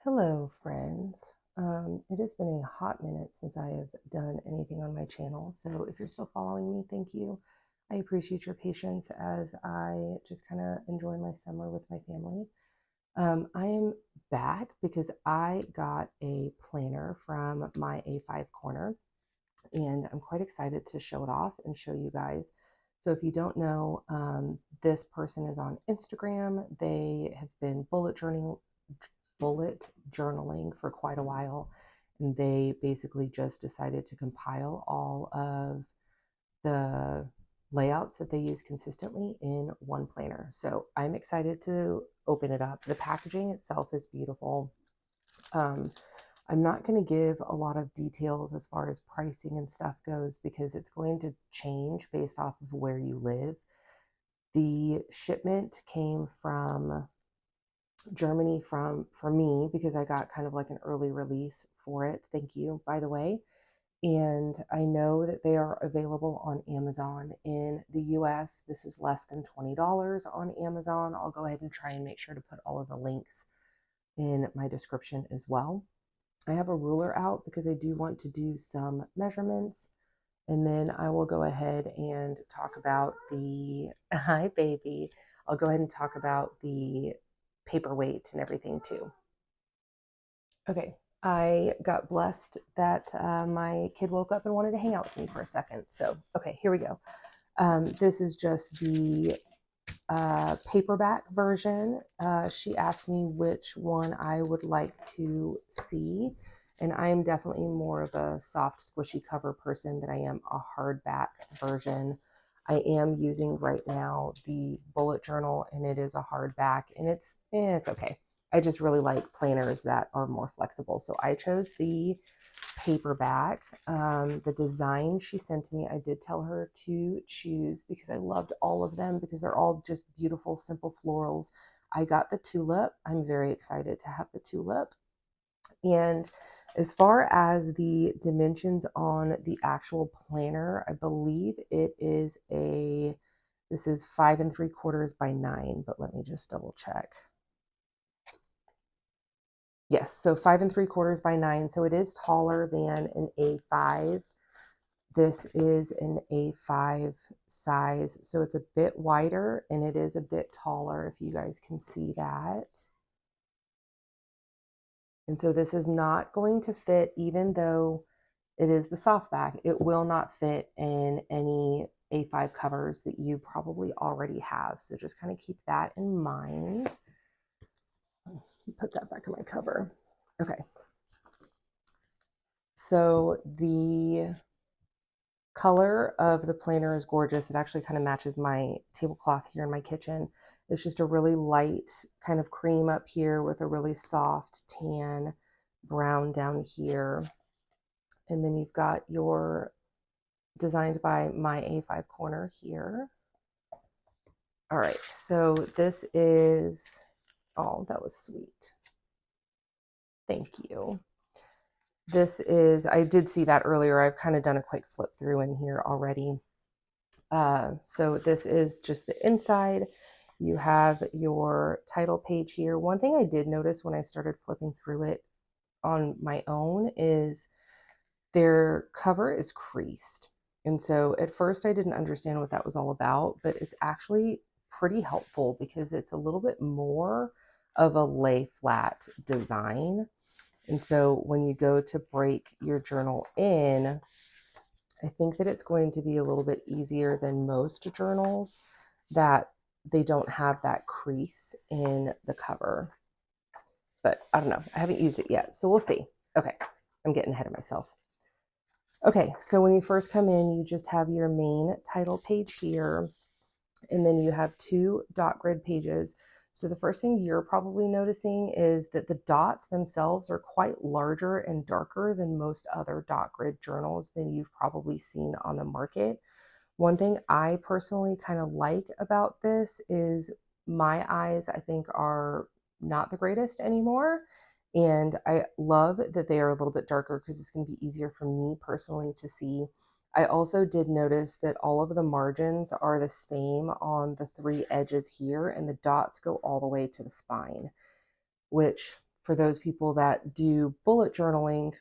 Hello, friends. It has been a hot minute since I have done anything on my channel, so if you're still following me, thank you. I appreciate your patience as I just kind of enjoy my summer with my family. I am back because I got a planner from MyA5Corner, and I'm quite excited to show it off and show you guys. So if you don't know, this person is on Instagram. They have been bullet journaling for quite a while, and they basically just decided to compile all of the layouts that they use consistently in one planner. So I'm excited to open it up. The packaging itself is beautiful. I'm not going to give a lot of details as far as pricing and stuff goes because it's going to change based off of where you live. The shipment came from Germany for me because I got kind of like an early release for it. Thank you, by the way. And I know that they are available on Amazon. In the US, this is less than $20 on Amazon. I'll go ahead and try and make sure to put all of the links in my description as well. I have a ruler out because I do want to do some measurements. And then I will go ahead and talk about the, hi baby, I'll go ahead and talk about the paperweight and everything too. Okay, I got blessed that my kid woke up and wanted to hang out with me for a second. So, okay, here we go. This is just the paperback version. She asked me which one I would like to see, and I am definitely more of a soft, squishy cover person than I am a hardback version. I am using right now the bullet journal, and it is a hardback, and it's okay. I just really like planners that are more flexible, so I chose the paperback. The design she sent to me, I did tell her to choose because I loved all of them because they're all just beautiful, simple florals. I got the tulip. I'm very excited to have the tulip. And as far as the dimensions on the actual planner, I believe this is 5 3/4 by 9, but let me just double check. Yes, so 5 3/4 by 9. So it is taller than an A5. This is an A5 size, so it's a bit wider and it is a bit taller, if you guys can see that. And so this is not going to fit, even though it is the softback, it will not fit in any A5 covers that you probably already have. So just kind of keep that in mind. Put that back in my cover. Okay. So the color of the planner is gorgeous. It actually kind of matches my tablecloth here in my kitchen. It's just a really light kind of cream up here with a really soft tan brown down here. And then you've got your designed by MyA5Corner here. All right, so this is, oh, that was sweet. Thank you. This is, I did see that earlier. I've kind of done a quick flip through in here already. So this is just the inside. You have your title page here. One thing I did notice when I started flipping through it on my own is their cover is creased. And so at first I didn't understand what that was all about, but it's actually pretty helpful because it's a little bit more of a lay flat design. And so when you go to break your journal in, I think that it's going to be a little bit easier than most journals that they don't have that crease in the cover. But I don't know. I haven't used it yet, so we'll see. Okay, I'm getting ahead of myself. Okay, so when you first come in, you just have your main title page here, and then you have 2 dot grid pages. So the first thing you're probably noticing is that the dots themselves are quite larger and darker than most other dot grid journals than you've probably seen on the market. One thing I personally kind of like about this is my eyes, I think, are not the greatest anymore. And I love that they are a little bit darker because it's going to be easier for me personally to see. I also did notice that all of the margins are the same on the 3 edges here, and the dots go all the way to the spine, which for those people that do bullet journaling,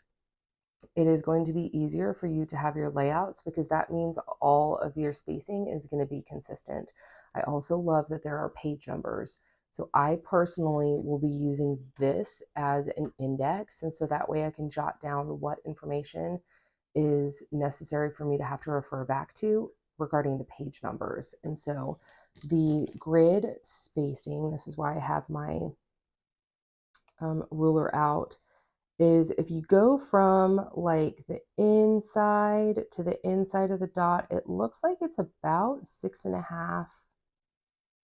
it is going to be easier for you to have your layouts because that means all of your spacing is going to be consistent. I also love that there are page numbers. So I personally will be using this as an index. And so that way I can jot down what information is necessary for me to have to refer back to regarding the page numbers. And so the grid spacing, this is why I have my ruler out, is if you go from like the inside to the inside of the dot, it looks like it's about 6.5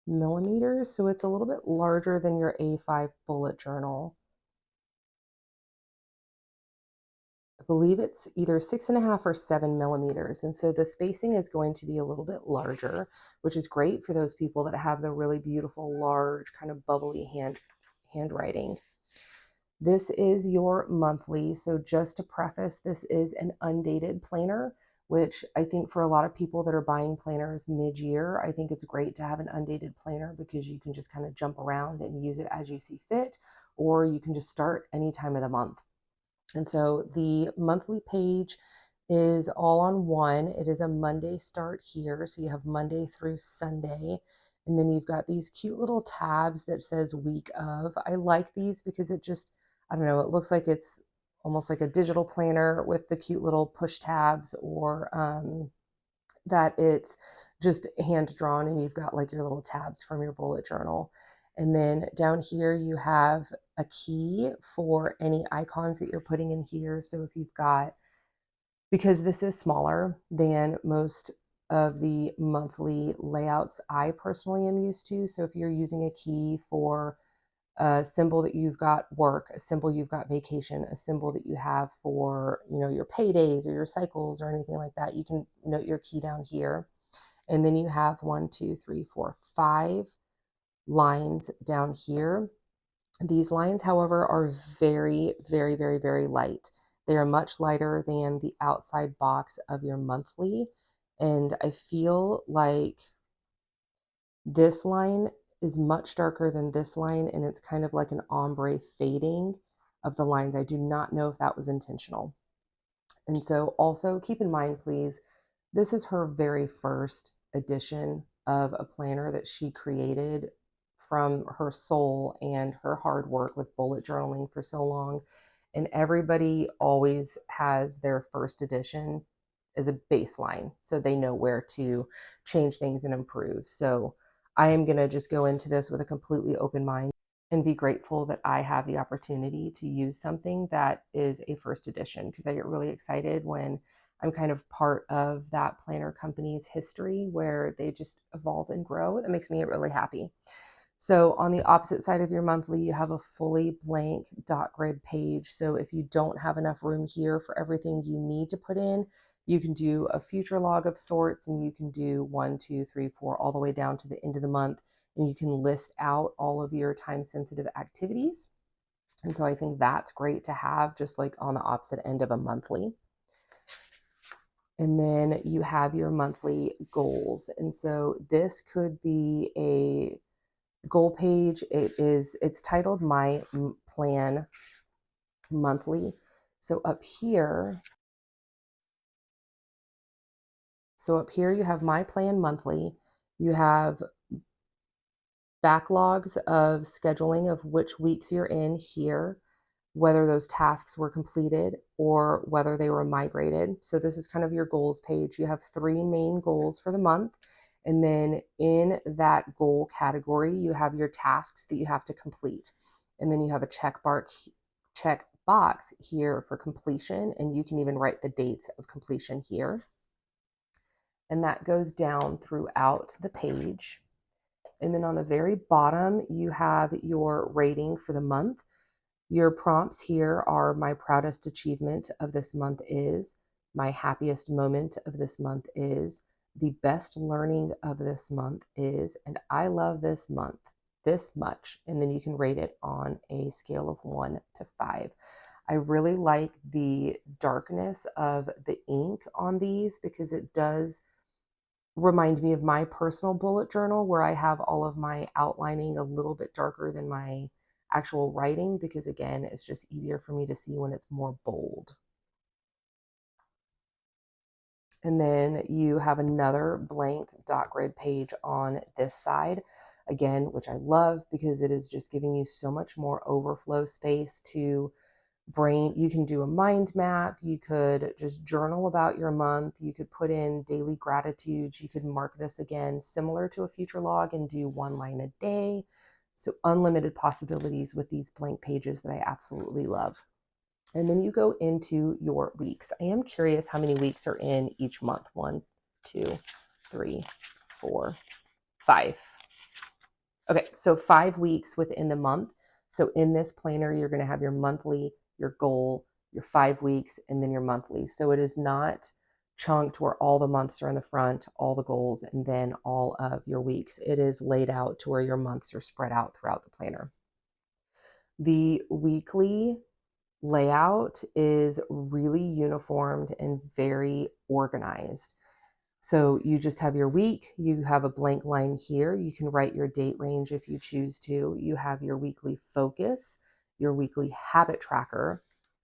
millimeters. So it's a little bit larger than your A5 bullet journal. I believe it's either 6.5 or 7 millimeters. And so the spacing is going to be a little bit larger, which is great for those people that have the really beautiful, large, kind of bubbly handwriting. This is your monthly. So just to preface, this is an undated planner, which I think for a lot of people that are buying planners mid-year, I think it's great to have an undated planner because you can just kind of jump around and use it as you see fit, or you can just start any time of the month. And so the monthly page is all on one. It is a Monday start here. So you have Monday through Sunday. And then you've got these cute little tabs that says week of. I like these because it just, I don't know, it looks like it's almost like a digital planner with the cute little push tabs, or that it's just hand drawn and you've got like your little tabs from your bullet journal. And then down here you have a key for any icons that you're putting in here. So if you've got, because this is smaller than most of the monthly layouts I personally am used to. So if you're using a key for a symbol that you've got work, a symbol you've got vacation, a symbol that you have for, you know, your paydays or your cycles or anything like that, you can note your key down here. And then you have 1, 2, 3, 4, 5 lines down here. These lines, however, are very, very, very, very light. They are much lighter than the outside box of your monthly. And I feel like this line is much darker than this line, and it's kind of like an ombre fading of the lines. I do not know if that was intentional. And so also keep in mind, please, this is her very first edition of a planner that she created from her soul and her hard work with bullet journaling for so long. And everybody always has their first edition as a baseline, so they know where to change things and improve. So I am going to just go into this with a completely open mind and be grateful that I have the opportunity to use something that is a first edition, because I get really excited when I'm kind of part of that planner company's history where they just evolve and grow. That makes me really happy. So on the opposite side of your monthly, you have a fully blank dot grid page. So if you don't have enough room here for everything you need to put in, you can do a future log of sorts, and you can do 1, 2, 3, 4, all the way down to the end of the month. And you can list out all of your time sensitive activities. And so I think that's great to have just like on the opposite end of a monthly. And then you have your monthly goals. And so this could be a goal page. It's titled My Plan Monthly. So up here you have My Plan Monthly. You have backlogs of scheduling of which weeks you're in here, whether those tasks were completed or whether they were migrated. So this is kind of your goals page. You have 3 main goals for the month. And then in that goal category, you have your tasks that you have to complete. And then you have a check box here for completion. And you can even write the dates of completion here. And that goes down throughout the page. And then on the very bottom, you have your rating for the month. Your prompts here are: my proudest achievement of this month is, my happiest moment of this month is, the best learning of this month is, and I love this month this much. And then you can rate it on a scale of 1 to 5. I really like the darkness of the ink on these because it does remind me of my personal bullet journal where I have all of my outlining a little bit darker than my actual writing because, again, it's just easier for me to see when it's more bold. And then you have another blank dot grid page on this side, again, which I love because it is just giving you so much more overflow space to brain. You can do a mind map. You could just journal about your month. You could put in daily gratitudes. You could mark this again, similar to a future log, and do 1 line a day. So unlimited possibilities with these blank pages that I absolutely love. And then you go into your weeks. I am curious how many weeks are in each month. 1, 2, 3, 4, 5. Okay, so 5 weeks within the month. So in this planner, you're going to have your monthly, your goal, your 5 weeks, and then your monthly. So it is not chunked where all the months are in the front, all the goals, and then all of your weeks. It is laid out to where your months are spread out throughout the planner. The weekly layout is really uniformed and very organized. So you just have your week, you have a blank line here, you can write your date range if you choose to. You have your weekly focus, your weekly habit tracker.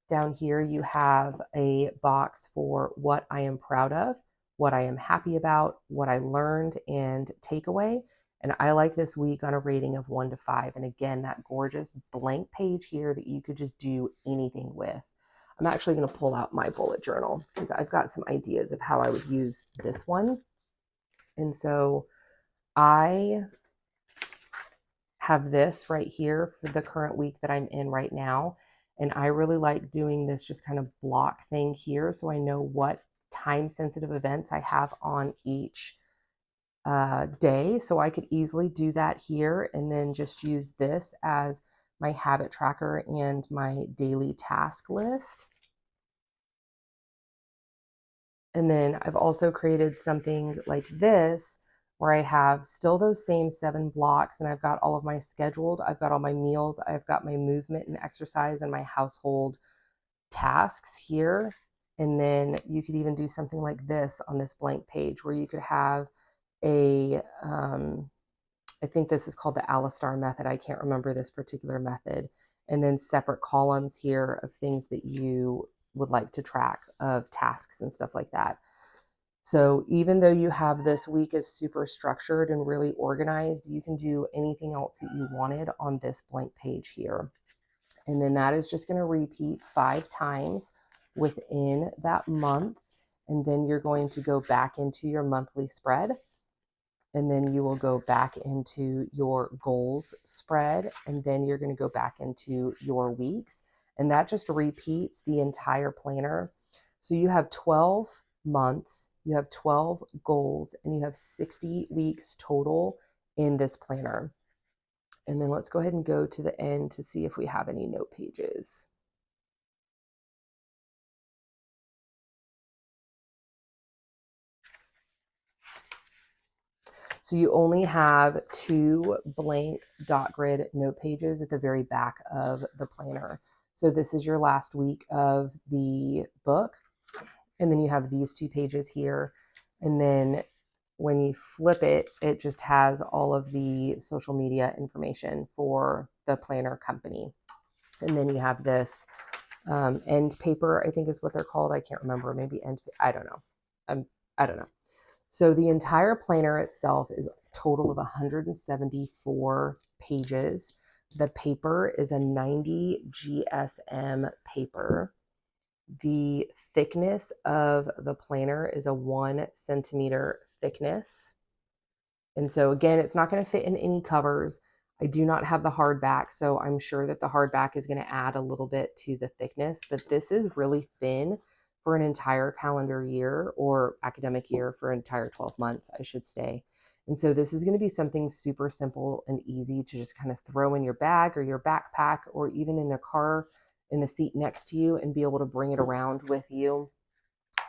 Down here you have a box for what I am proud of, what I am happy about, what I learned, and takeaway. And I like this week on a rating of 1 to 5. And again, that gorgeous blank page here that you could just do anything with. I'm actually going to pull out my bullet journal because I've got some ideas of how I would use this one. And so I have this right here for the current week that I'm in right now. And I really like doing this just kind of block thing here so I know what time sensitive events I have on each day. So I could easily do that here and then just use this as my habit tracker and my daily task list. And then I've also created something like this where I have still those same 7 blocks and I've got all of my scheduled, I've got all my meals, I've got my movement and exercise and my household tasks here. And then you could even do something like this on this blank page where you could have a, I think this is called the Alistar method. I can't remember this particular method. And then separate columns here of things that you would like to track of tasks and stuff like that. So even though you have this week is super structured and really organized, you can do anything else that you wanted on this blank page here. And then that is just going to repeat 5 times within that month. And then you're going to go back into your monthly spread. And then you will go back into your goals spread. And then you're going to go back into your weeks. And that just repeats the entire planner. So you have 12 months, you have 12 goals, and you have 60 weeks total in this planner. And then let's go ahead and go to the end to see if we have any note pages. So you only have 2 blank dot grid note pages at the very back of the planner. So this is your last week of the book. And then you have these 2 pages here. And then when you flip it, it just has all of the social media information for the planner company. And then you have this end paper, I think is what they're called. I can't remember. Maybe end, I don't know. I don't know. So the entire planner itself is a total of 174 pages. The paper is a 90 GSM paper. The thickness of the planner is a 1 centimeter thickness. And so again, it's not going to fit in any covers. I do not have the hardback, so I'm sure that the hardback is going to add a little bit to the thickness, but this is really thin for an entire calendar year or academic year for an entire 12 months, I should say. And so this is going to be something super simple and easy to just kind of throw in your bag or your backpack or even in the car in the seat next to you and be able to bring it around with you.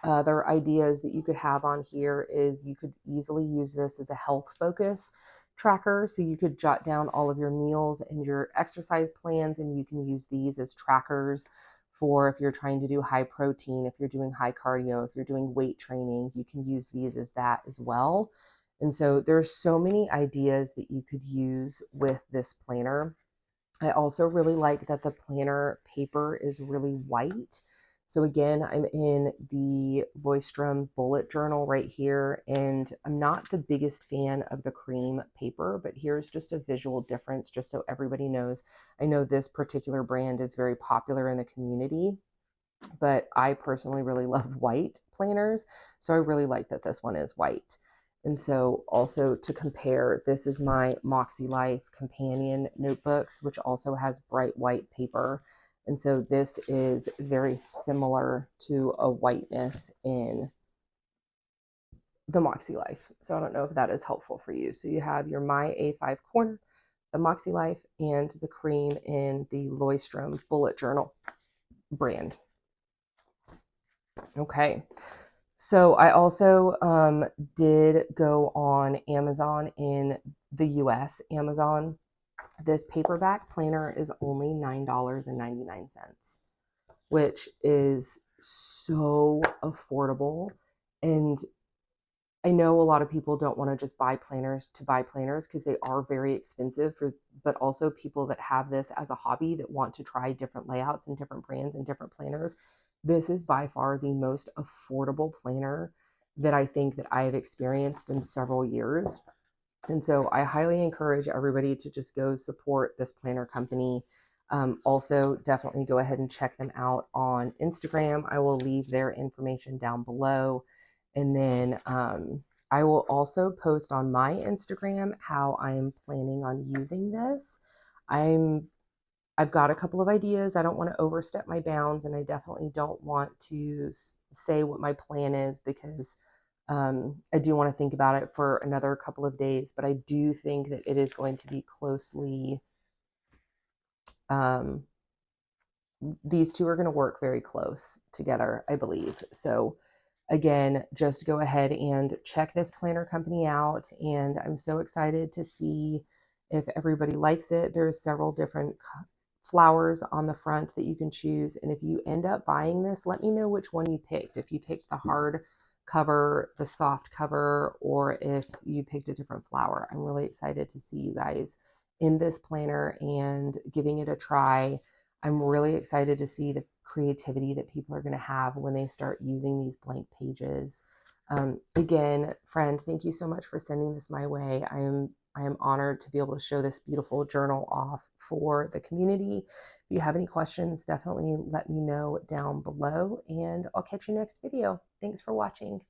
Other ideas that you could have on here is you could easily use this as a health focus tracker. So you could jot down all of your meals and your exercise plans, and you can use these as trackers for if you're trying to do high protein, if you're doing high cardio, if you're doing weight training, you can use these as that as well. And so there's so many ideas that you could use with this planner. I also really like that the planner paper is really white. So again, I'm in the Voistrom bullet journal right here, and I'm not the biggest fan of the cream paper, but here's just a visual difference just so everybody knows. I know this particular brand is very popular in the community, but I personally really love white planners. So I really like that this one is white. And so also to compare, this is my Moxie Life companion notebooks, which also has bright white paper. And so this is very similar to a whiteness in the Moxie Life. So I don't know if that is helpful for you. So you have your MyA5Corner, the Moxie Life, and the cream in the Leuchtturm Bullet Journal brand. Okay. So I also did go on Amazon in the US. Amazon, this paperback planner is only $9.99, which is so affordable. And I know a lot of people don't want to just buy planners to buy planners because they are very expensive but also people that have this as a hobby that want to try different layouts and different brands and different planners. This is by far the most affordable planner that I think that I have experienced in several years. And so I highly encourage everybody to just go support this planner company. Also, definitely go ahead and check them out on Instagram. I will leave their information down below. And then I will also post on my Instagram how I'm planning on using this. I've got a couple of ideas. I don't want to overstep my bounds, and I definitely don't want to say what my plan is because I do want to think about it for another couple of days. But I do think that it is going to be closely, um, these two are going to work very close together, I believe. So again, just go ahead and check this planner company out. And I'm so excited to see if everybody likes it. There's several different flowers on the front that you can choose. And if you end up buying this, let me know which one you picked. If you picked the hard cover, the soft cover, or if you picked a different flower. I'm really excited to see you guys in this planner and giving it a try. I'm really excited to see the creativity that people are going to have when they start using these blank pages. Again, friend, thank you so much for sending this my way. I am honored to be able to show this beautiful journal off for the community. If you have any questions, definitely let me know down below, and I'll catch you next video. Thanks for watching.